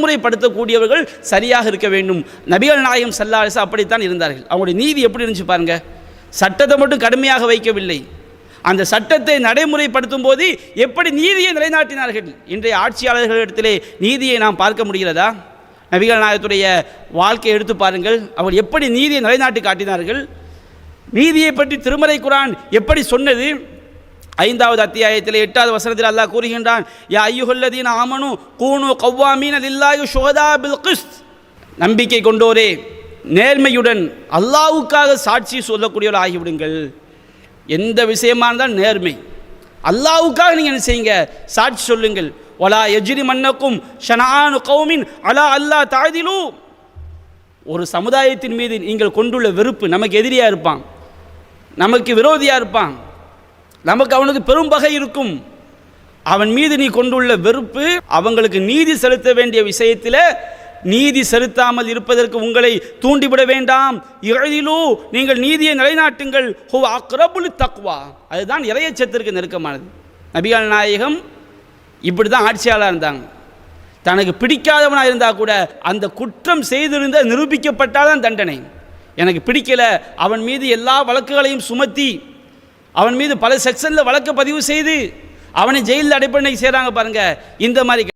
முறைப்படுத்தக்கூடியவர்கள் சரியாக இருக்க வேண்டும். நபிகள் நாயகம் ஸல்லல்லாஹு அலைஹி வஸல்லம் அப்படித்தான் இருந்தார்கள். அவங்களுடைய நீதி எப்படி இருந்துச்சு பாருங்க. சட்டத்தை மட்டும் கடுமையாக வைக்கவில்லை, அந்த சட்டத்தை நடைமுறைப்படுத்தும் போது எப்படி நீதியை நிலைநாட்டினார்கள். இன்றைய ஆட்சியாளர்களிடத்திலே நீதியை நாம் பார்க்க முடிகிறதா? நபிகள் நாயகத்துடைய வாழ்க்கையை எடுத்து பாருங்கள். அவர் எப்படி நீதியை நிலைநாட்டி காட்டினார்கள். நீதியை பற்றி திருமறை குர்ஆன் எப்படி சொன்னது? 5வது அத்தியாயத்தில் 8வது வசனத்தில் அல்லாஹ் கூறுகின்றான், யா அய்யுஹல்லதீன ஆமனு கூனு கவ்வாமீன லில்லாஹி ஷுஹதா பில் கிஸ்த். நம்பிக்கை கொண்டோரே, நேர்மையுடன் அல்லாஹ்வுக்காக சாட்சி சொல்லக்கூடியவர்கள் ஆகிவிடுங்கள். எந்த விஷயமா இருந்தாலும் நேர்மை, அல்லாஹ்வுக்காக நீங்கள் என்ன செய்யுங்க, சாட்சி சொல்லுங்கள். வலா யஜ்ரிமன்னக்கும் ஷனஆனு கௌமின் அலா அல்லா தஅதிலு. ஒரு சமுதாயத்தின் மீது நீங்கள் கொண்டுள்ள வெறுப்பு, நமக்கு எதிரியாக இருப்பான், நமக்கு விரோதியாக இருப்பான், நமக்கு அவனுக்கு பெரும் பகை இருக்கும், அவன் மீது நீ கொண்டுள்ள வெறுப்பு அவங்களுக்கு நீதி செலுத்த வேண்டிய விஷயத்தில் நீதி செலுத்தாமல் இருப்பதற்கு உங்களை தூண்டிவிட வேண்டாம். இறையிலு, நீங்கள் நீதியை நிலைநாட்டுங்கள். ஹுவ அக்ரபுல் தக்வா, அதுதான் இறையச்சத்திற்கு நெருக்கமானது. நபிகள் நாயகம் இப்படி தான் ஆட்சியாளராக இருந்தாங்க. தனக்கு பிடிக்காதவனாக இருந்தால் கூட அந்த குற்றம் செய்திருந்த நிரூபிக்கப்பட்டால்தான் தண்டனை. எனக்கு பிடிக்கலை, அவன் மீது எல்லா வழக்குகளையும் சுமத்தி அவன் மீது பல செக்ஷனில் வழக்கு பதிவு செய்து அவனை ஜெயிலில் அடைப்படை செய்கிறாங்க பாருங்க. இந்த மாதிரி